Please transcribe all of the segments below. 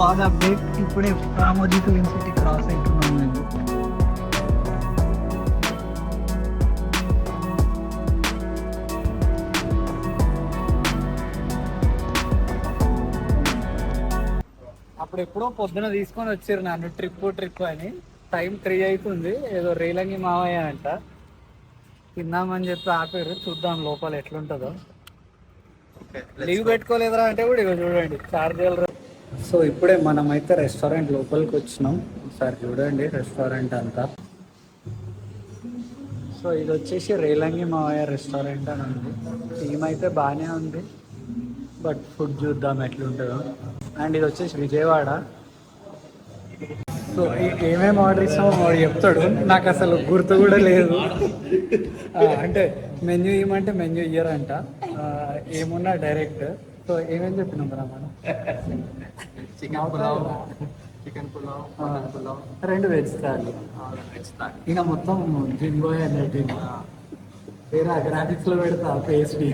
Blog update. ఇప్పుడే Ramoji film city cross అవుతున్నాం మేము. అప్పుడు ఎప్పుడో పొద్దున తీసుకొని వచ్చారు నన్ను ట్రిప్ అని. టైం 3 అవుతుంది. ఏదో రేలంగి మావయ్య అంట తిందామని చెప్పి ఆపారు. చూద్దాం లోపల ఎట్లుంటుందో. లీవ్ పెట్టుకోలేదురా అంటే కూడా ఇక చూడండి చార్జీలు. సో ఇప్పుడే మనమైతే రెస్టారెంట్ లోపలికి వచ్చినాం. ఒకసారి చూడండి రెస్టారెంట్ అంతా. సో ఇది వచ్చేసి రేలంగి మావయ్య రెస్టారెంట్ అని ఉంది. థీమ్ అయితే బాగానే ఉంది, బట్ ఫుడ్ చూద్దాం ఎట్లుంటుందో. అండ్ ఇది వచ్చేసి విజయవాడ. సో ఏమేమి ఆర్డర్ ఇస్తామో వాడు చెప్తాడు, నాకు అసలు గుర్తు కూడా లేదు. అంటే మెన్యూ ఇవ్వమంటే మెన్యూ ఇయ్యరంట, ఏమున్నా డైరెక్ట్. సో ఏమేమి చెప్పినాం రా మనం? Chicken pulao, mutton pulao, 2 veg thali. ఇక మొత్తం జింబోయ్ అన్నట్టు వేరే గ్రాఫిక్స్ లో పెడతా పేస్ట్రీ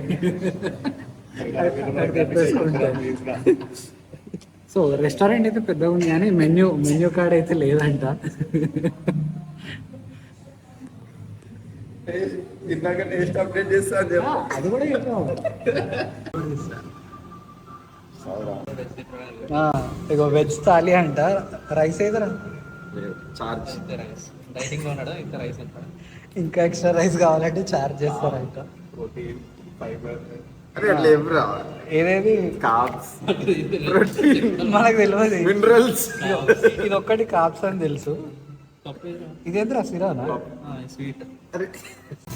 సో రెస్టారెంట్ అయితే పెద్దగా ఉంది కానీ మెన్యూ కార్డ్ అయితే లేదంట. ఇందాక టేస్ట్ అప్డేట్ చేస్తా అది కూడా చెప్పాము. ఇగో వెజ్ థాలి అంట. రైస్ ఏదరా? చార్జ్ డైటింగ్ లో ఉన్నాడు, ఇంకా రైస్ అంటాడు. ఇంకా ఎక్స్ట్రా రైస్ కావాలంటే చార్జ్ చేస్తారంట. ప్రోటీన్, ఫైబర్, అరే లేవురా, ఏదేది కార్బ్స్, మనకు తెలియదు. మినరల్స్. ఇది ఒక్కటి కాప్స్ అని తెలుసు. ఇదేంద్రా సిరానా? స్వీట్. అరే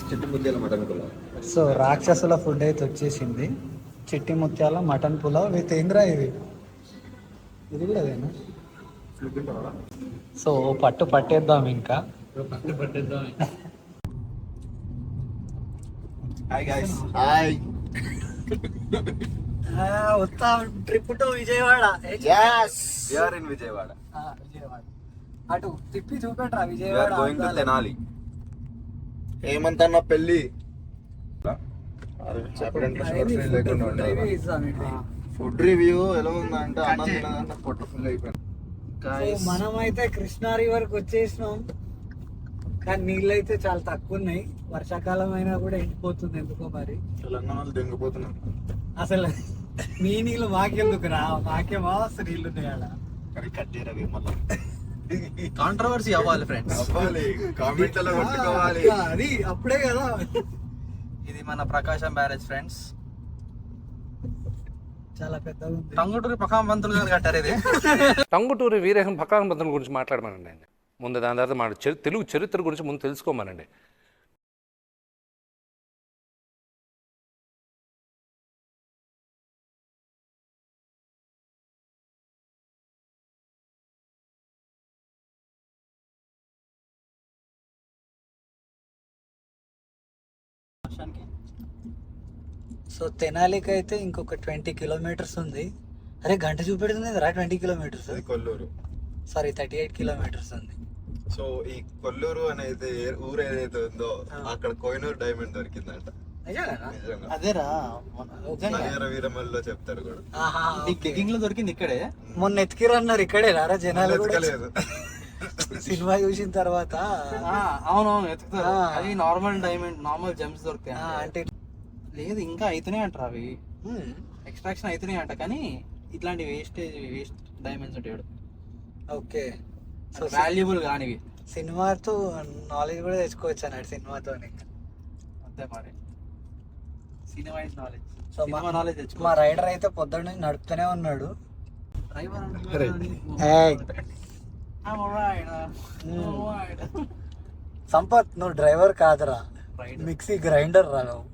చిట్టి ముద్యాల మటన్ పులావ్. సో రాక్షసుల ఫుడ్ అయితే వచ్చేసింది. చిట్టి ముత్యాల మటన్ పులావ్ విత్ ఏంద్రా ఇది కూడా అదేనా? సో పట్టేద్దాం ఇంకా. పట్టేద్దాం. Hi guys. హాయ్. వస్తా trip to Vijayawada. yes we are in Vijayawada. Vijayawada అటు తిప్పి చూపెట్రా. we are Vijayawada going to Tenali. Hemant అన్న పెళ్ళి. ఫుడ్ రివ్యూ ఎలా ఉందంటే అన్నం పొట్ట ఫుల్ అయిపోయింది. మనమైతే కృష్ణా రివర్కి వచ్చేసినాం, కానీ నీళ్ళు అయితే చాలా తక్కువ ఉన్నాయి. వర్షాకాలం అయినా కూడా ఎండిపోతుంది ఎందుకో మరి. తెలంగాణలో దెంగిపోతున్నాం అసలు మీ నీళ్ళు మాకెందుకు రా, మాకేమో నీళ్ళు ఉన్నాయి ఆడ. కట్ చేయరవి మళ్ళీ కాంట్రవర్సీ అవ్వాలి ఫ్రెండ్స్, అవ్వాలి, కామెంట్లలో కొట్టుకోవాలి. అది అప్పుడే కదా. ఇది మన ప్రకాశం బ్యారేజ్ ఫ్రెండ్స్. చాలా పెద్దగా ఉంది. టంగుటూరి ప్రకాశం పంతులు గారు కట్టారు ఇది. టంగుటూరి వీరేశం ప్రకాశం పంతుల గురించి మాట్లాడమనండి ఆయన ముందు. దాని తర్వాత మన తెలుగు చరిత్ర గురించి ముందు తెలుసుకోమనండి. సో తెనాలికి అయితే ఇంకొక 20 కిలోమీటర్స్ ఉంది. అరే గంట చూపెడుతుంది రా. 20 కిలోమీటర్స్, కొల్లూరు, సారీ 38 కిలోమీటర్స్ ఉంది. సో ఈ కొల్లూరు అనేది ఊరు ఏదైతే ఉందో అక్కడ కోహినూర్ డైమండ్ దొరికిందంట. అదేరా వీరమల్లో చెప్తారు కూడా. డిగ్గింగ్ లో దొరికింది ఇక్కడే. మొన్న ఎత్తికిరన్నారు ఇక్కడే రారా జనాలు. ఎతకలేదు. సినిమా చూసిన తర్వాత అవునవును ఎత్తుకుతారు. అది నార్మల్ డైమండ్, నార్మల్ జెమ్స్ దొరుకుతాయి అంటే లేదు, ఇంకా అయితేనే అంటారు అవి. ఎక్స్ట్రాక్షన్ అయితేనే అంట, కానీ ఇట్లాంటి వేస్ట్ డైమండ్స్ ఉంటాయి. ఓకే, సో వాల్యుబుల్ కానివి. సినిమాతో నాలెడ్జ్ కూడా తెచ్చుకోవచ్చు అన్నాడు. సినిమాతో అంతే మరి, cinema is knowledge. So cinema knowledge తెచ్చుకో. మా రైడర్ అయితే పొద్దున్న నుంచి నడుపుతూనే ఉన్నాడు. సంపత్ నువ్వు డ్రైవర్ కాదురా, మిక్సీ గ్రైండర్ రా నువ్వు.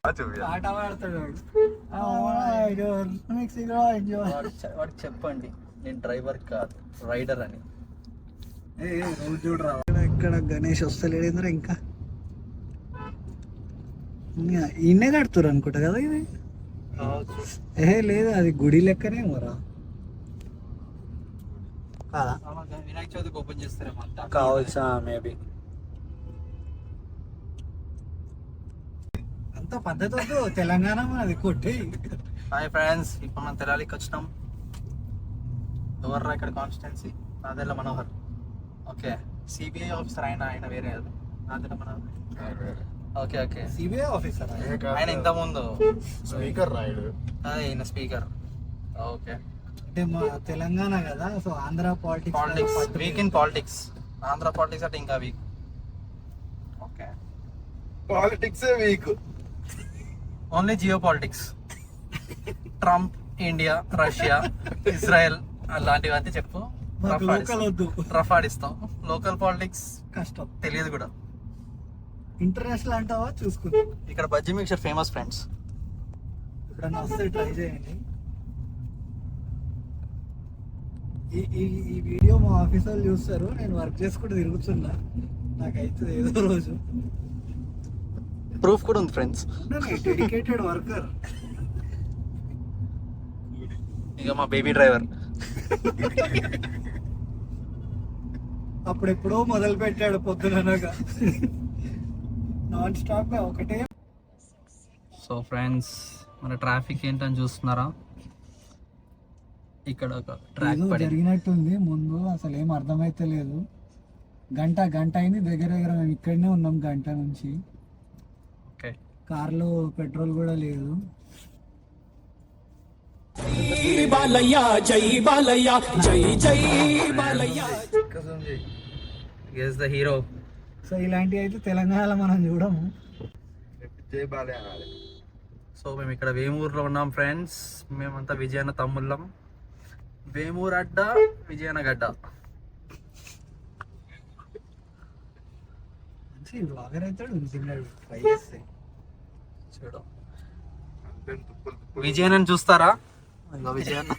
ఆట ఆడుతాడు మిక్సీ గ్రైండర్. వాడికి చెప్పండి నేను డ్రైవర్ కాదు రైడర్ అని. చూడరా ఇక్కడ గణేష్ వస్తలేడు ఇంకా. ఇన్నే కడుతురు అనుకుంటా కదా ఇది. లేదు అది గుడి లెక్కనే మరా వినాయక చవితికి ఓపెన్ చేస్తారేమో కావచ్చా మేబీ. అంత పద్ధతి వద్దు, తెలంగాణ అది కొట్టి. హాయ్ ఫ్రెండ్స్, ఇప్పుడు మనం తెనాలికి వచ్చినాం. ఎవర్రా ఇక్కడ constituency? Nadella Manohar. Okay, CBI officer ఆయన వేరే అది. Nadella Manohar. Okay okay, CBI officer ఆయన ఇంతకుముందు స్పీకర్ రాయుడు. ఈయన స్పీకర్. ఓకే, అంటే మా తెలంగాణ కదా, so Andhra politics week in politics. Andhra politics అంటే ఇంకా week. Okay, politics week. Only geo politics, Trump, India, Russia, Israel అలాంటివి అయితే చెప్పు. లోకల్ వద్దు, రఫ్ ఆడిస్తాం. లోకల్ పాలిటిక్స్ కష్టం, తెలియదు కూడా. ఇంటర్నేషనల్ అంటావా చూసుకుందాం. ఇక్కడ బజ్జీ మిక్చర్ ఫేమస్ ఫ్రెండ్స్. ఇక్కడ వస్తే ట్రై చేయండి. ఈ వీడియో మా ఆఫీస్ వాళ్ళు చూస్తారు, నేను వర్క్ చేసుకుంటూ తిరుగుతున్నా, నాకైతే ఏదో రోజు. ప్రూఫ్ కూడా ఉంది ఫ్రెండ్స్. Dedicated worker. ఇక మా బేబీ డ్రైవర్. అప్పుడెప్పుడో మొదలు పెట్టాడు పొద్దుననగా, నాన్ స్టాప్ గా ఒకటే. సో ఫ్రెండ్స్, మన ట్రాఫిక్ ఏంటని చూస్తున్నారా? ఇక్కడ ఒక ట్రాక్ ఏదో జరిగినట్టుంది ముందు, అసలు ఏం అర్థమైతే లేదు. గంట అయింది దగ్గర మేము ఇక్కడనే ఉన్నాం గంట నుంచి. ఓకే, కార్లో పెట్రోల్ కూడా లేదు. The hero. సో ఇలాంటివి అయితే తెలంగాణలో మనం చూడము. జై బాలే అనాలి. సో మేము ఇక్కడ వేమూరులో ఉన్నాం ఫ్రెండ్స్. మేమంతా విజయన తమ్ముళ్ళం. వేమూరు అడ్డ, విజయన గడ్డ. మంచి బ్లాగర్ అవుతాడు, తిన్నాడు ట్రై చేస్తే. చూడు, విజయనని చూస్తారా? ఇంకా విజయన్న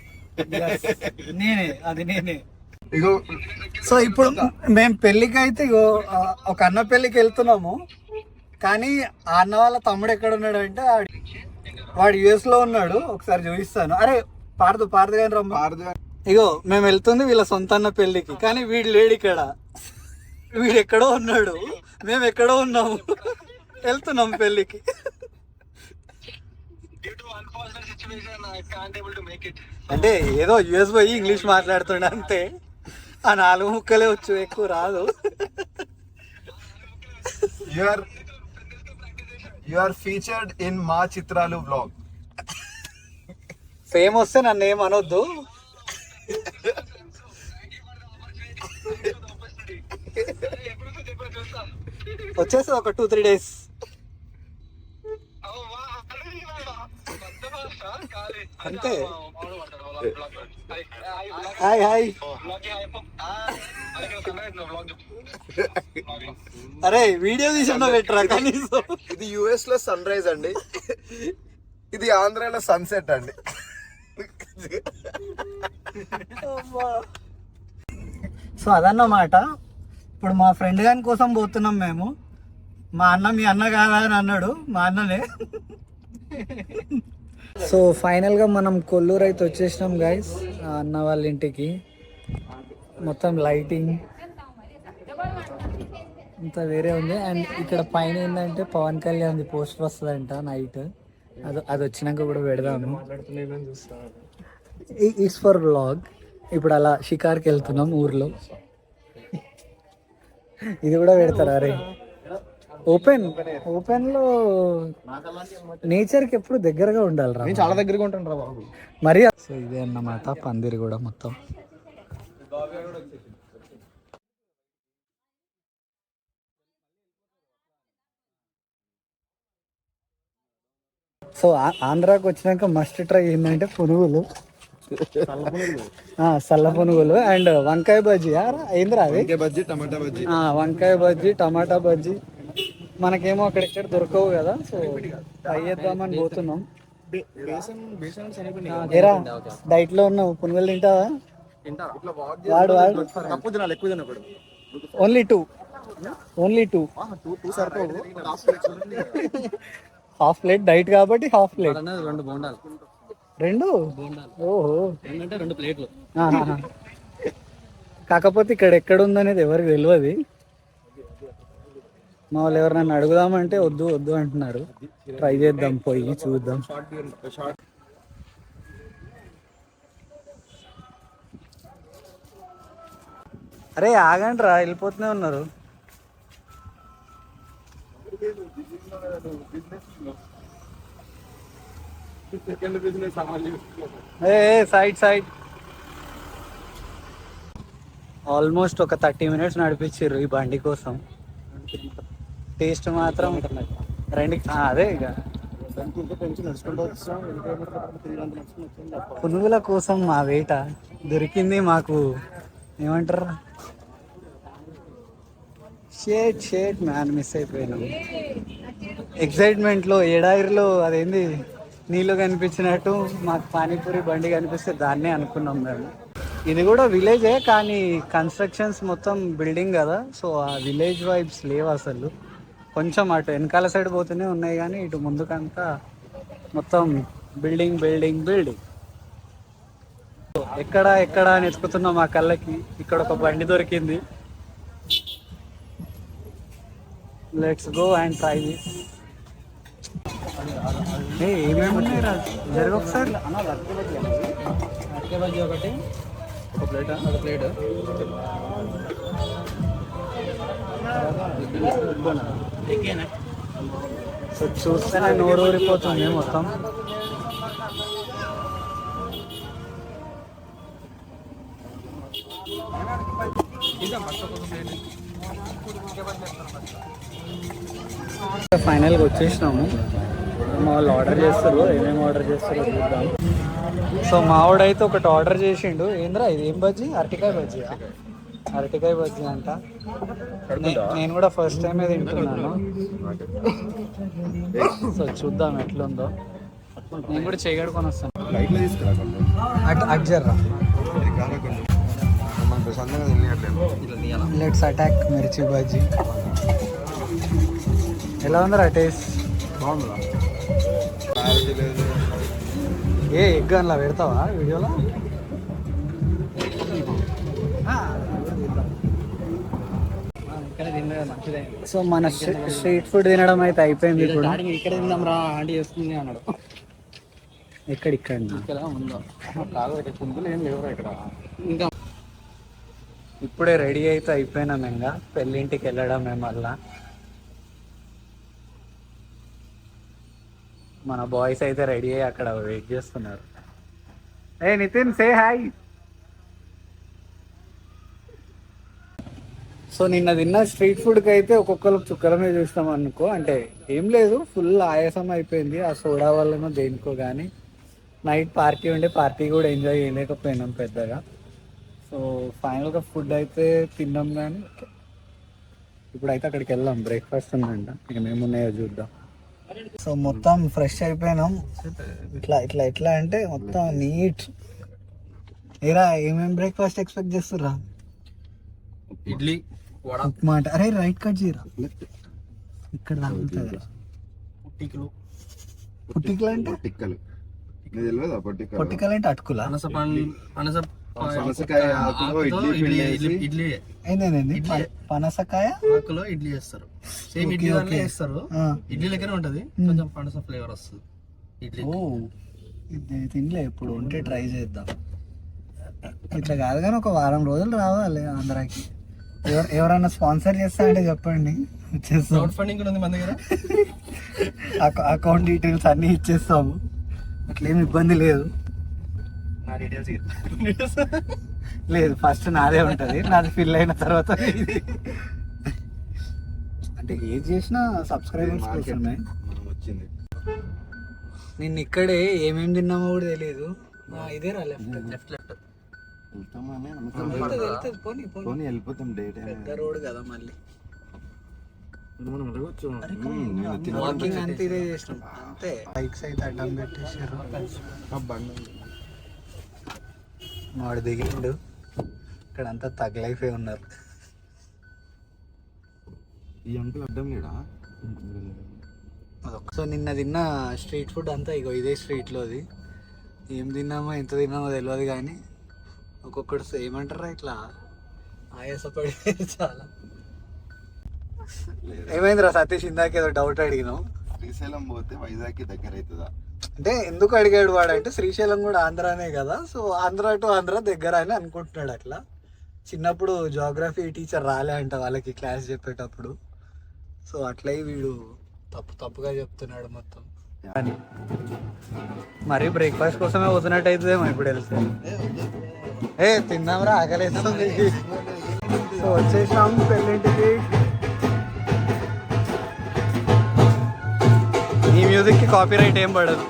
నేనే, అది నేనే. ఇగో సో ఇప్పుడు మేము పెళ్ళికి అయితే ఇగో ఒక అన్న పెళ్ళికి వెళ్తున్నాము. కానీ ఆ అన్న వాళ్ళ తమ్ముడు ఎక్కడ ఉన్నాడు అంటే వాడు యుఎస్ లో ఉన్నాడు. ఒకసారి చూపిస్తాను. అరే పారదు కానీ రమ్మ. ఇగో మేము వెళ్తుంది వీళ్ళ సొంత అన్న పెళ్ళికి, కానీ వీడు లేడు ఇక్కడ. వీడు ఎక్కడో ఉన్నాడు, మేము ఎక్కడో ఉన్నాము, వెళ్తున్నాం పెళ్ళికి. అంటే ఏదో యుఎస్ పోయి ఇంగ్లీష్ మాట్లాడుతుండే అంతే. ఆ 4 ముక్కలే వచ్చు, ఎక్కువ రాదు. యు ఆర్ ఫీచర్డ్ ఇన్ మా చిత్రాలు వ్లాగ్. ఫేమ్ వస్తే నన్ను ఏం అనొద్దు. వచ్చేసి ఒక 2-3 days. అంతే. హాయ్. అరే వీడియో తీసిన పెట్టరా కనీసం. ఇది యుఎస్ లో సన్ రైజ్ అండి, ఇది ఆంధ్రాలో సన్సెట్ అండి. సో అదన్నమాట. ఇప్పుడు మా ఫ్రెండ్ గారి కోసం పోతున్నాం మేము. మా అన్న మీ అన్న కాదా అని అన్నాడు, మా అన్ననే. సో ఫైనల్గా మనం కొల్లూరు అయితే వచ్చేసినాం గైస్, అన్న వాళ్ళ ఇంటికి. మొత్తం లైటింగ్ అంతా వేరే ఉంది. అండ్ ఇక్కడ పైన ఏంటంటే పవన్ కళ్యాణ్ పోస్టర్ వస్తుందంట నైట్. అది వచ్చినాక కూడా పెడదాము. It's for vlog. ఇప్పుడు అలా షికార్కి వెళ్తున్నాం ఊర్లో. ఇది కూడా పెడతారా? అరే ఓపెన్ లో నేచర్ కి ఎప్పుడు దగ్గరగా ఉండాలిరా. నేను చాలా దగ్గరగా ఉంటాను రా బాబు. మరి సో ఇదే అన్నమాట పందిరి కూడా మొత్తం. సో ఆంధ్రాకి వచ్చినాక మస్ట్ ట్రై ఏంటంటే పునుగులు, సల్ల పునుగులు అండ్ వంకాయ బజ్జీ. ఏందిరా అది? బజ్జీ, టమాటా బజ్జీ. వంకాయ బజ్జీ, టమాటా బజ్జీ. మనకేమో అక్కడెక్కడ దొరకవు కదా, సో ట్రై చేద్దామని పోతున్నాం. ఏరా డైట్ లో ఉన్నావు, పునుగులు తింటావా? వాడు only two half plate diet కాబట్టి హాఫ్ ప్లేట్. 2 బోండాలు. 2? ఓహో, 2 ప్లేట్లు. కాకపోతే ఇక్కడ ఎక్కడ ఉందనేది ఎవరికి తెలియదు. మా వాళ్ళు ఎవరినైనా అడుగుదామంటే వద్దు అంటున్నారు. ట్రై చేద్దాం, పోయి చూద్దాం. అరే ఆగండి రా, వెళ్ళిపోతూనే ఉన్నారు. Side side. ఆల్మోస్ట్ ఒక 30 minutes నడిపించారు ఈ బండి కోసం. టేస్ట్ మాత్రం అదే ఇక పునుగుల కోసం మా వేట దొరికింది మాకు. ఏమంటారు, షేట్ మ్యాన్, మిస్ అయిపోయినాం ఎక్సైట్మెంట్లో. ఎడారిలో అదేంది నీళ్ళు కనిపించినట్టు మాకు పానీపూరి బండి కనిపిస్తే దాన్నే అనుకున్నాం మేము. ఇది కూడా విలేజే, కానీ కన్స్ట్రక్షన్స్ మొత్తం బిల్డింగ్ కదా, సో ఆ విలేజ్ వైబ్స్ లేవు అసలు. కొంచెం అటు వెనకాల సైడ్ పోతూనే ఉన్నాయి, కానీ ఇటు ముందుకంతా మొత్తం బిల్డింగ్ బిల్డింగ్ బిల్డింగ్. ఎక్కడ ఎక్కడ అని ఎత్తుకుతున్నాం మా కళ్ళకి. ఇక్కడ ఒక బండి దొరికింది. Let's go and try this. ఏమేమి ఉన్నాయి రా, జరుగు ఒకసారి. అరకే బజ్జీ ఒకటి, ఒక ప్లేట్. సో చూస్తేనే నోరు ఊరిపోతుంది మొత్తం. ఫైనల్గా వచ్చేసినాము. మా వాళ్ళు ఆర్డర్ చేస్తారు, ఏమేమి ఆర్డర్ చేస్తారో చూద్దాం. సో మావాడైతే ఒకటి ఆర్డర్ చేసిండు. ఏంద్రా ఇది, ఏం బజ్జీ? అరటికాయ బజ్జీ. అరటికాయ బజ్జీ అంట. నేను కూడా ఫస్ట్ టైమే తింటున్నాను. సో చూద్దాం ఎట్లుందో. నేను కూడా చేయగడుకొని వస్తాను. అట్జర్రా, లెట్స్ అటాక్ మిర్చి బజ్జీ. ఎలా ఉందిరా టేస్ట్? బాగుందా? ఏ ఎగ్ అలా పెడతావా వీడియోలో? సో మన స్ట్రీట్ ఫుడ్ తినడం అయితే అయిపోయింది. ఇప్పుడు ఇక్కడ తిందాం రా ఆంటీ చేస్తుంది అన్నాడు. ఇక్కడ ఉందో పుందులు ఏం లేవు ఇక్కడ. ఇంకా ఇప్పుడే రెడీ అయితే అయిపోయినాం. ఇంకా పెళ్ళింటికి వెళ్ళడమే మళ్ళా. మన బాయ్స్ అయితే రెడీ అయ్యి అక్కడ వెయిట్ చేస్తున్నారు. ఏ నితిన్, సే హాయ్. సో నిన్న తిన్న స్ట్రీట్ ఫుడ్కి అయితే ఒక్కొక్కరికి చుక్కలమే చూస్తాం అనుకో. అంటే ఏం లేదు, ఫుల్ ఆయాసం అయిపోయింది ఆ సోడా వల్లనో దేనికో. కానీ నైట్ పార్టీ ఉండే, పార్టీ కూడా ఎంజాయ్ చేయలేకపోయినాం పెద్దగా. సో ఫైనల్గా ఫుడ్ అయితే తిన్నాం. కానీ ఇప్పుడైతే అక్కడికి వెళ్దాం, బ్రేక్ఫాస్ట్ ఉందంట. ఇక మేమున్నాయో చూద్దాం. సో మొత్తం ఫ్రెష్ అయిపోయినాం. ఇట్లా అంటే మొత్తం నీట్. ఏరా ఏమేమి బ్రేక్ఫాస్ట్ ఎక్స్పెక్ట్ చేస్తుర్రా? ఇడ్లీ, వడ, ఉప్మా. అరే రైట్ కట్ చేయరా, ఇక్కడ తగులుతుంది. పుట్టికలు అంటే పొట్టికలు అంటే అటుకులా? ఏంటండి పనసకాయ ఆకులో ఇడ్లీ చేస్తారు. సేమ్ ఇడ్లీ దాంట్లో చేస్తారు. ఇడ్లీ లెక్కనే ఉంటది, కొంచెం పనస ఫ్లేవర్ వస్తుంది ఇడ్లీ. ఓ ఇది తినలే, ఇప్పుడు ఉంటే ట్రై చేద్దాం. ఇట్లా కాదు కానీ ఒక వారం రోజులు రావాలి ఆంధ్రాకి. ఎవరైనా స్పాన్సర్ చేస్తా అంటే చెప్పండి, క్రౌడ్ ఫండింగ్ కూడా ఉంది మన దగ్గర. అకౌంట్ డీటెయిల్స్ అన్నీ ఇచ్చేస్తాము, అట్లేమి ఇబ్బంది లేదు. నా డీటెయిల్స్ లేదు, ఫస్ట్ నాదే ఉంటుంది. నాది ఫిల్ అయిన తర్వాత అంటే ఏది చేసినా సబ్స్క్రైబర్స్ కోసమే. నిన్న ఇక్కడే ఏమేమి తిన్నామో కూడా తెలియదు. ఇదే రా లెఫ్ట్ వెళ్ళిపోతాం. పెద్ద రోడ్ కదా మళ్ళీ. వాకింగ్ అంతే ఇదే చేసినాం అంతే. బైక్స్ అయితే అడ్డం పెట్టేసారు. వాడు దిగిండు, ఇక్కడ అంతా తగలైపోయి ఉన్నారు. ఈ అంకుల్ అడ్డం లేడా? సో నిన్న తిన్న స్ట్రీట్ ఫుడ్ అంతా ఇగో ఇదే స్ట్రీట్లోది. ఏం తిన్నామో ఎంత తిన్నామో తెలియదు, కానీ ఒక్కొక్కడు ఏమంటారా ఇట్లా ఆయాసపడి చాలా. ఏమైందిరా సతీష్, ఇందాక ఏదో డౌట్ అడిగినావు. శ్రీశైలం పోతే వైజాగ్ దగ్గర అవుతుందా అంటే ఎందుకు అడిగాడు వాడు అంటే, శ్రీశైలం కూడా ఆంధ్రానే కదా, సో ఆంధ్ర టు ఆంధ్ర దగ్గర అని అనుకుంటున్నాడు అట్లా. చిన్నప్పుడు జాగ్రఫీ టీచర్ రాలే అంట వాళ్ళకి క్లాస్ చెప్పేటప్పుడు. సో అట్లయి వీడు తప్పుగా చెప్తున్నాడు మొత్తం. మరి బ్రేక్ఫాస్ట్ కోసమే పోతున్నట్టు అవుతుందేమో ఇప్పుడు వెళ్తే. తిందాంరా, ఆకలేస్తుంది. సో వచ్చేసాం పెళ్ళింటికి. ఈ మ్యూజిక్కి కాపీ రైట్ ఏం పడదు.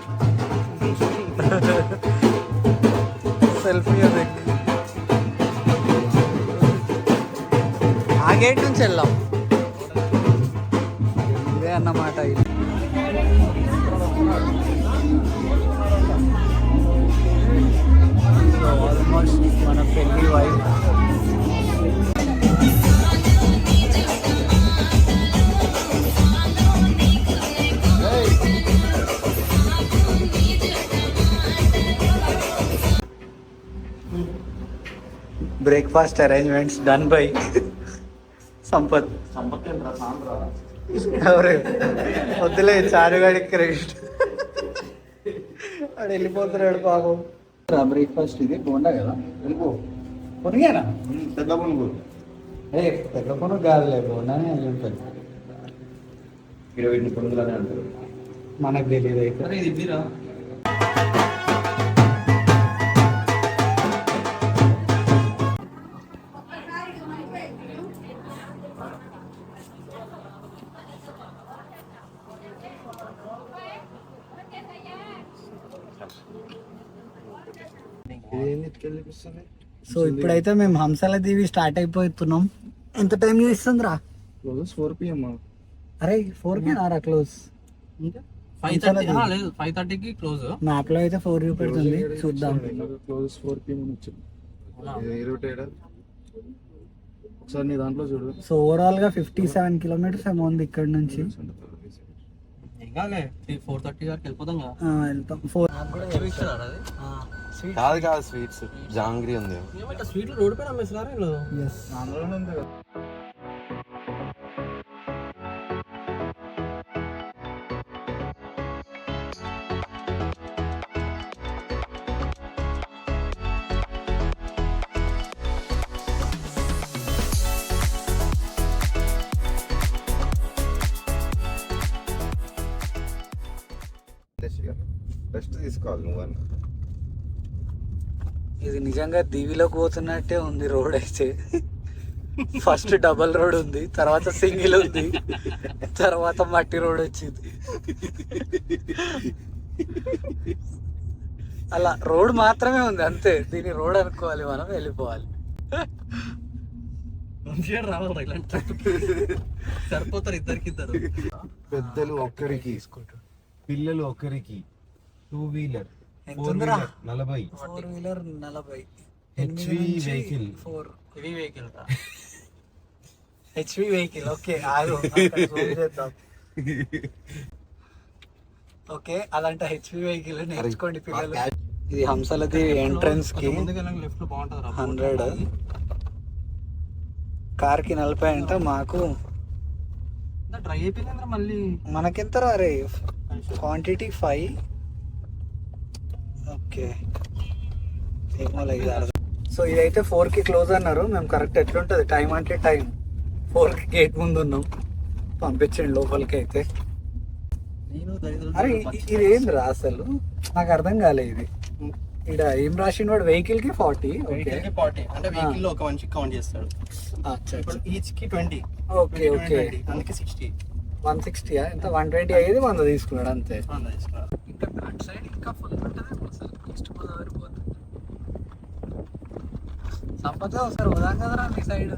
Self music. ఆ గేట్ నుంచి వెళ్ళాం. ఇదే అన్నమాట. ఆల్మోస్ట్ మన పెళ్లి wife. Breakfast arrangements done by Sampath. ఎవరు వద్దులే, చారుగాడి క్రెడిట్. వాడు వెళ్ళిపోతున్నాడు పాపం. బ్రేక్ఫాస్ట్ ఇది బోండా కదా, పొనిగానా? తెల్ల పునుగు. తెల్ల పొనుగు కాదులే, బోండానే అయి ఉంటుంది. వీటిని పునుగులనే అంటారు, మనకు తెలియదు అయితే. ఇది బీరా. సో ఇప్పుడైతే మేము హంసల దీవి స్టార్ట్ అయిపోతున్నాం. ఎంత టైం చేస్తుందిరా? 4 PM. అరే 4కి నారా క్లోజ్? 5:30 లేదు, 5:30కి క్లోజ్. మ్యాప్ లో అయితే 4 చూపెడుతుంది, చూద్దాం. క్లోజ్ 4 PM వచ్చింది. ఒకసారి నీ దాంట్లో చూడు. సో ఓవరాల్ గా 57 కిలోమీటర్స్ ఏమో ఉంది ఇక్కడ నుంచి. ఇంకా 4:30 దాకా వెళ్ళిపోతాం కదా. వెళ్తాం. 4 కాదు స్వీట్స్ జాంగ్రీ ఉంది. ఏమంటే స్వీట్లు రోడ్ పైన అమ్మేస్తున్నారా? అందులోనే ఉంది కదా. రెస్ట్ తీసుకోవాలి నువ్వు. ఇది నిజంగా దీవిలోకి పోతున్నట్టే ఉంది రోడ్ అయితే. ఫస్ట్ డబల్ రోడ్ ఉంది, తర్వాత సింగిల్ ఉంది, తర్వాత మట్టి రోడ్ వచ్చింది. అలా రోడ్ మాత్రమే ఉంది అంతే. దీన్ని రోడ్ అనుకోవాలి, మనం వెళ్ళిపోవాలి. రావాలి ఇలాంటి సరిపోతారు ఇద్దరికిద్దరు. పెద్దలు ఒక్కరికి, పిల్లలు ఒక్కరికి. 2 wheeler 4 wheeler 40. HV vehicle. Heavy vehicle. HV vehicle. Okay ఆగు, చేద్దాం. ఓకే అలాంటి హెచ్వి వెహికల్ నేర్చుకోండి పిల్లలు. ఇది హంసలది ఎంట్రన్స్ కి లెఫ్ట్ లో బాగుంటుంది. 100, కార్ కి 40 అంట. మాకు డ్రై అయిపోయింది మళ్ళీ. మనకెంత అరే క్వాంటిటీ 5. ఓకే ఏమో లేదు. సో ఇదైతే 4కి క్లోజ్ అన్నారు. మేము కరెక్ట్ ఎట్లుంటుంది టైం అంటే టైం 4కి గేట్ ముందు ఉన్నాం. పంపించండి లోపలికి అయితే. అరే ఇది ఏందిరా అసలు నాకు అర్థం కాలే. ఇది ఇక్కడ ఏం రాసిన వాడు వెహికల్ కి 40. అంటే వెహికల్ లో ఒక మనిషి కౌంట్ చేస్తాడు. ఈచ్ కి 20. ఓకే ఓకే, అందుకే 60. 160 ఎంత 120 అయ్యేది 100 తీసుకున్నాడు అంతే. తీసుకున్నాడు. ఇంకా అటు సైడ్ ఇంకా ఫుల్ ఉంటుంది అసలు. ఈస్ట్ గోదావరి పోతుంది. సంపద ఒకసారి పోదాం కదరా మీ సైడ్.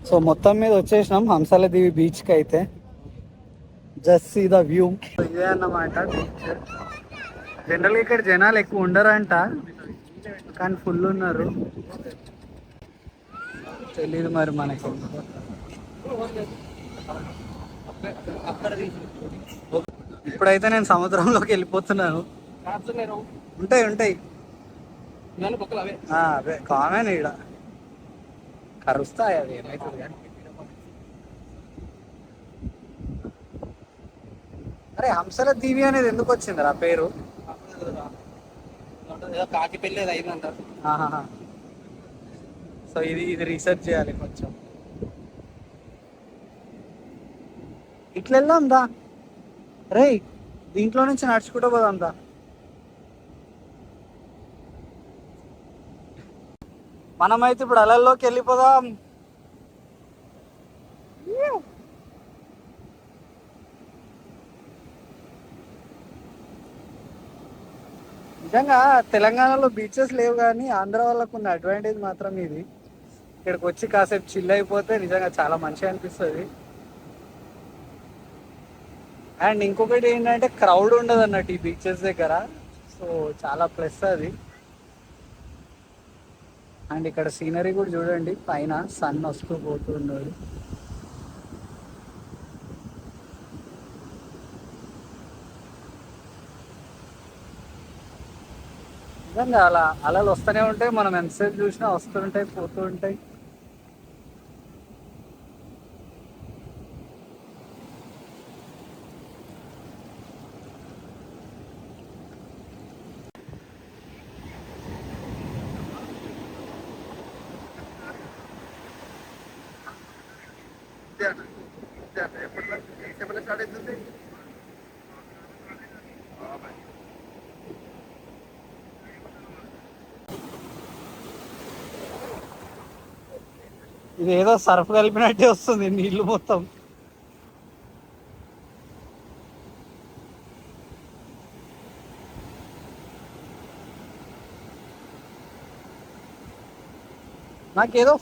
సో మొత్తం మీద వచ్చేసినాం హంసల దీవి బీచ్ కి అయితే. Just see the view. ఇదే అన్నమాట బీచ్. జనరల్గా ఇక్కడ జనాలు ఎక్కువ ఉండరంట, కానీ ఫుల్ ఉన్నారు. తెలీదు మరి మనకి. ఇప్పుడైతే నేను సముద్రంలోకి వెళ్ళిపోతున్నాను. ఉంటాయి అవే కామన్ ఈడ. కరుస్తాయి అవి, ఏమవుతుంది కానీ. అరే హంసల దీవి అనేది ఎందుకు వచ్చింది ఆ పేరు? ఏదో కాకి పెళ్ళి ఏదో అయిందంట. సో ఇది రీసెర్చ్ చేయాలి కొంచెం. ఇట్లా వెళ్దాం దా రే, దీంట్లో నుంచి నడుచుకుంటూ పోదాం దా. మనమైతే ఇప్పుడు అలల్లోకి వెళ్ళిపోదాం. నిజంగా తెలంగాణలో బీచెస్ లేవు, కానీ ఆంధ్ర వాళ్ళకు ఉన్న అడ్వాంటేజ్ మాత్రం ఇది. ఇక్కడికి వచ్చి కాసేపు చిల్ అయిపోతే నిజంగా చాలా మంచిగా అనిపిస్తుంది. అండ్ ఇంకొకటి ఏంటంటే క్రౌడ్ ఉండదు అన్నట్టు ఈ బీచెస్ దగ్గర, సో చాలా ప్లస్ అది. అండ్ ఇక్కడ సీనరీ కూడా చూడండి, పైన సన్ వస్తూ పోతూ ఉన్నాడు. నిజంగా అలా అలలు వస్తూనే ఉంటాయి, మనం ఎంతసేపు చూసినా వస్తుంటాయి పోతూ ఉంటాయి. ఇది ఏదో సర్ఫ్ కలిపినట్టే వస్తుంది నీళ్లు మొత్తం. నాకేదో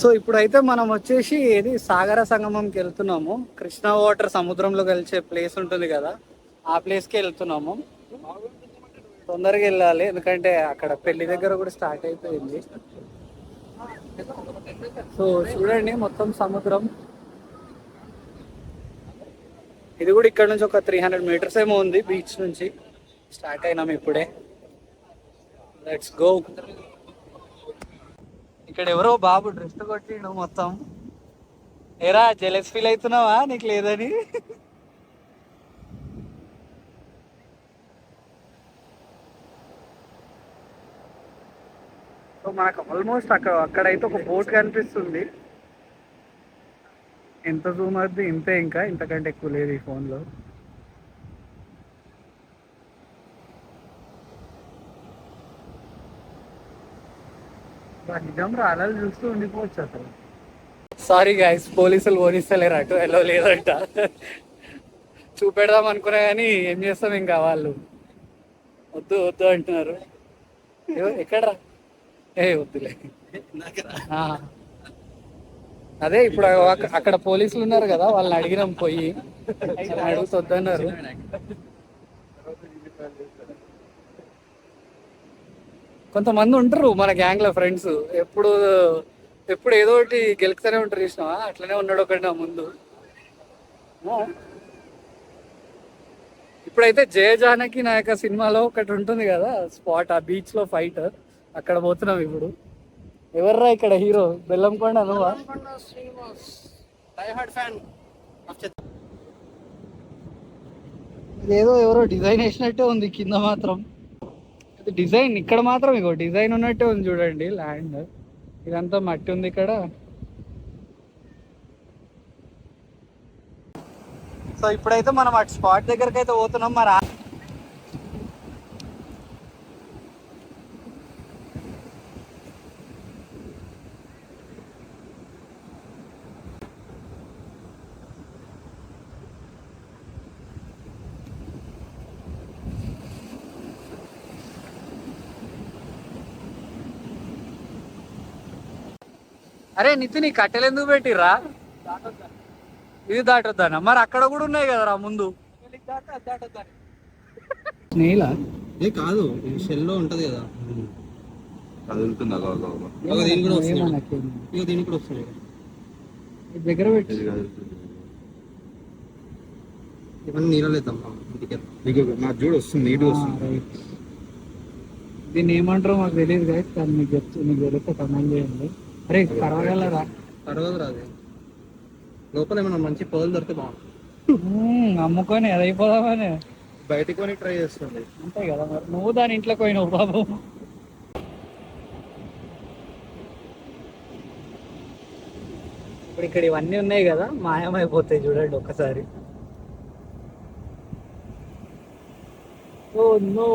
సో ఇప్పుడైతే మనం వచ్చేసి ఏది సాగర సంగమంకి వెళ్తున్నాము. కృష్ణా వాటర్ సముద్రంలో కలిసే ప్లేస్ ఉంటుంది కదా, ఆ ప్లేస్కి వెళ్తున్నాము. తొందరగా వెళ్ళాలి, ఎందుకంటే అక్కడ పెళ్లి దగ్గర కూడా స్టార్ట్ అయిపోయింది. సో చూడండి మొత్తం సముద్రం. ఇది కూడా ఇక్కడ నుంచి ఒక 300 మీటర్స్ ఏమో ఉంది బీచ్ నుంచి. స్టార్ట్ అయినాం ఇప్పుడే. Let's go. ఇక్కడ ఎవరో బాబు డ్రెస్ కొట్టిండు మొత్తం. ఏరా జెలస్ ఫీల్ అవుతున్నావా నీకు లేదని? సో మనకు ఆల్మోస్ట్ అక్కడైతే ఒక బోట్ కనిపిస్తుంది. ఎంత జూమ్ అవుద్ది ఇంతే, ఇంకా ఇంతకంటే ఎక్కువ లేదు ఈ ఫోన్లో. నిజం రాలాలు చూస్తూ ఉండిపోవచ్చు అసలు. సారీ గైస్, పోలీసులు పోనిస్తలేరు, అటు ఎలా లేదంట. చూపెడదాం అనుకున్నా కానీ ఏం చేస్తాం, ఇంకా వాళ్ళు వద్దు వద్దు అంటున్నారు. ఎక్కడరా వద్దులే. అదే ఇప్పుడు అక్కడ పోలీసులు ఉన్నారు కదా, వాళ్ళని అడిగినాం పోయి, అడుగుతొద్దన్నారు. కొంతమంది ఉంటారు మన గ్యాంగ్ లో ఫ్రెండ్స్, ఎప్పుడు ఏదో ఒకటి గెలుకుతూనే ఉంటారు. చూసినావా, అట్లనే ఉన్నాడు ఒకటి నా ముందు. ఇప్పుడైతే జయ జానకి నాయక సినిమాలో ఒకటి ఉంటుంది కదా స్పాట్, ఆ బీచ్ లో ఫైట్, అక్కడ పోతున్నాం ఇప్పుడు. ఎవర్రా ఇక్కడ హీరో? బెల్లంకొండ నువ్వా? ఇదేదో ఎవరో డిజైన్ వేసినట్టే ఉంది కింద మాత్రం. డిజైన్ ఇక్కడ మాత్రం ఇగో డిజైన్ ఉన్నట్టే ఉంది చూడండి. ల్యాండ్ ఇదంతా మట్టి ఉంది ఇక్కడ. సో ఇప్పుడైతే మనం అటు స్పాట్ దగ్గరికి అయితే పోతున్నాం. మరి అరే నితిన్, ఈ కట్టెలు ఎందుకు పెట్టిర్రా? ఇది దాటొద్దానా? మరి అక్కడ కూడా ఉన్నాయి కదరా ముందు. నీలా ఏ కాదు, షెల్లో ఉంటది కదా, కదులుతుంది దీనికి కూడా వస్తుంది. దగ్గర పెట్టి ఇవన్నీ నీళ్ళేద్దాం నాకు చూడు వస్తుంది, నీట్ వస్తుంది. దీన్ని ఏమంటారో మాకు తెలియదు కదా, కానీ మీకు తెలిస్తే కమెంట్ చేయండి. అరే పర్వాలేరా? పర్వాలేదు రాదు, లోపల ఏమైనా మంచి పర్లు దొరికితే బాగుంది. అమ్ముకొని అది అయిపోదామని. బయటికి కొని ట్రై చేస్తుంది. అంతే కదా మరి, నువ్వు దాని ఇంట్లోకి పోయినావు బాబు. ఇప్పుడు ఇక్కడ ఇవన్నీ ఉన్నాయి కదా, మాయమైపోతాయి చూడండి ఒక్కసారి. Oh no.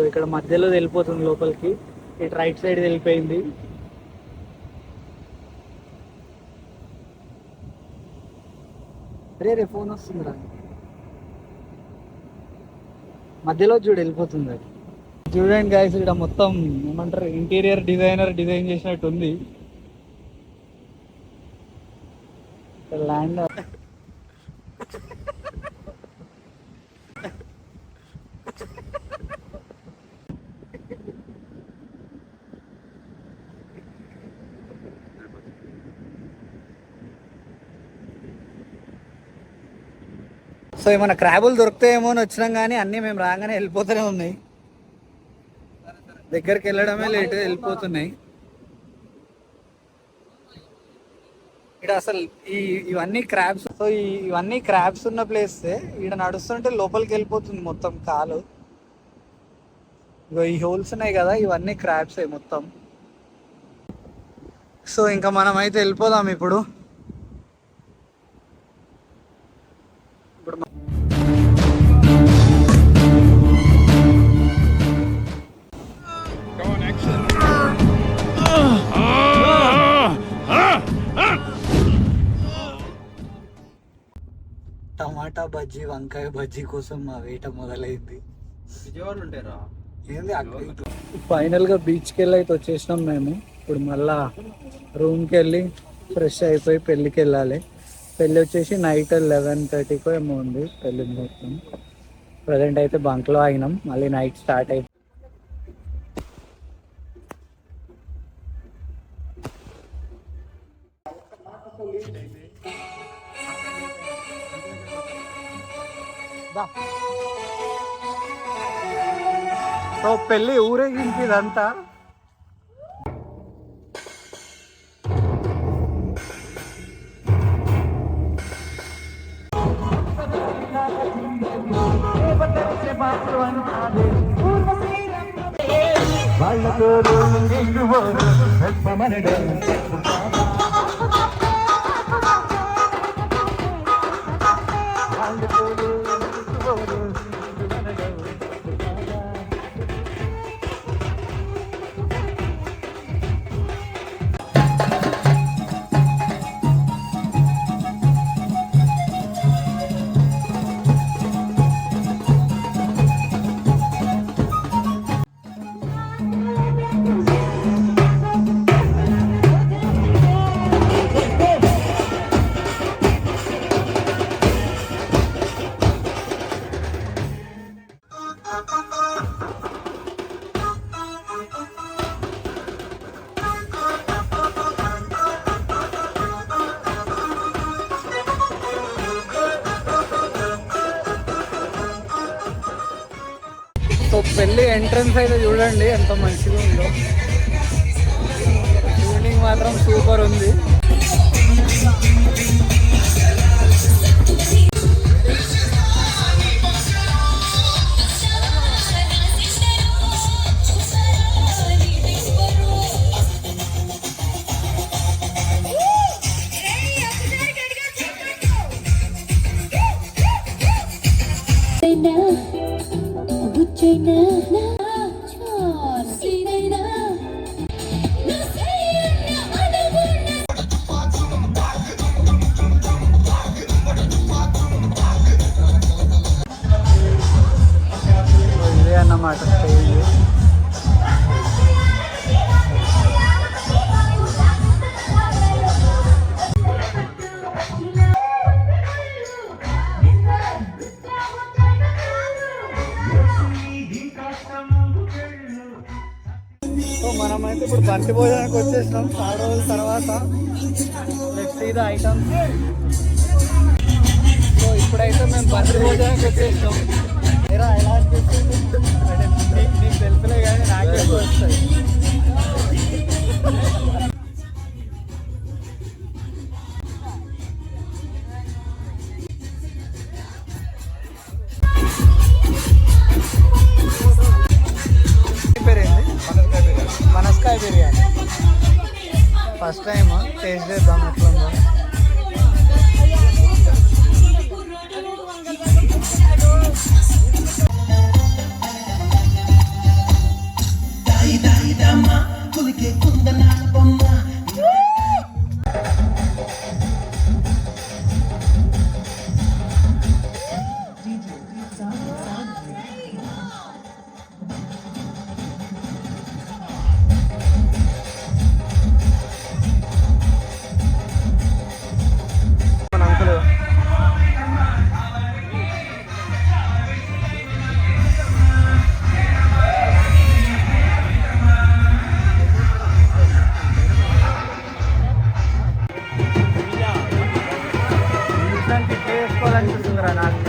ఇక్కడ మధ్యలో వెళ్ళిపోతుంది లోపలికి, ఇటు రైట్ సైడ్ వెళ్ళిపోయింది. రే ఫోన్ వస్తుందిరా, మధ్యలో చూడు వెళ్ళిపోతుంది అది. చూడండి గాయస్, ఇక్కడ మొత్తం ఏమంటారు ఇంటీరియర్ డిజైనర్ డిజైన్ చేసినట్టు ఉంది ల్యాండ్. సో ఏమైనా క్రాబులు దొరుకుతాయేమో అని వచ్చినాం, కానీ అన్నీ మేము రాగానే వెళ్ళిపోతూనే ఉన్నాయి. దగ్గరికి వెళ్ళడమే లేట్, వెళ్ళిపోతున్నాయి. ఇక్కడ అసలు ఇవన్నీ క్రాబ్స్. సో ఇవన్నీ క్రాబ్స్ ఉన్న ప్లేస్. ఇక్కడ నడుస్తుంటే లోపలికి వెళ్ళిపోతుంది మొత్తం కాలు. ఈ హోల్స్ ఉన్నాయి కదా, ఇవన్నీ క్రాబ్సే మొత్తం. సో ఇంకా మనం అయితే వెళ్ళిపోదాం ఇప్పుడు. టమాటా బజ్జీ, వంకాయ బజ్జీ కోసం మా వేట మొదలైంది. విజయవాడలో ఉంటారా ఏంది అక్కడ. ఫైనల్ గా బీచ్కి వెళ్ళి అయితే వచ్చేసినాం మేము. ఇప్పుడు మళ్ళా రూమ్కి వెళ్ళి ఫ్రెష్ అయిపోయి పెళ్ళికి వెళ్ళాలి. పెళ్ళి వచ్చేసి నైట్ 11:30కో ఏమో ఉంది పెళ్ళి మొత్తం. ప్రజెంట్ అయితే బంక్లో ఆగినాం, మళ్ళీ నైట్ స్టార్ట్ అయిపోయి. సో పెళ్ళి ఊరేగింపు ఇదంతా. సో పెళ్ళి ఎంట్రన్స్ అయితే చూడండి ఎంత మంచిగా ఉందో. షూటింగ్ మాత్రం సూపర్ ఉంది. ఇదే అన్నమాట స్టేజ్. సో మనమైతే ఇప్పుడు బంతి భోజనానికి వచ్చేసినాం 6 రోజుల తర్వాత. Let's see the items. So ఇప్పుడైతే మేము బంతి భోజనానికి వచ్చేసినాం. ఎలా అనిపిస్తుంది అంటే నీకు తెలుసులే కానీ నాకే వస్తాయి. బిర్యానీ ఫస్ట్ టైం టేస్ట్ చేద్దాం ఎట్లుందో. వేసుకోవాలనిపిస్తుందిరా నాకు.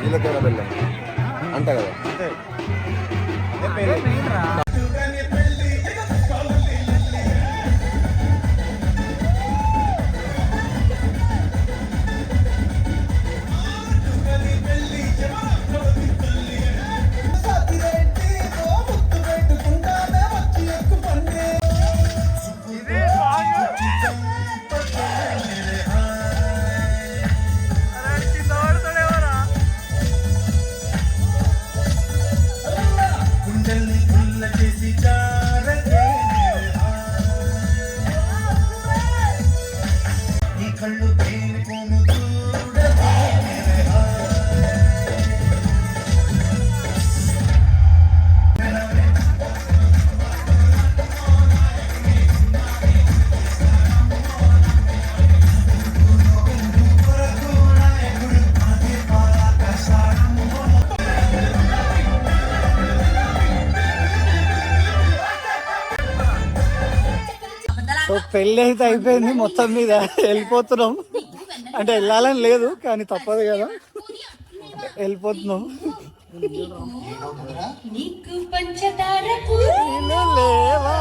జీలకర్ర బెల్లం అంట కదా. సో పెళ్ళి అయితే అయిపోయింది మొత్తం మీద, వెళ్ళిపోతున్నాం. అంటే వెళ్ళాలని లేదు కానీ తప్పదు కదా, వెళ్ళిపోతున్నాం. లేవా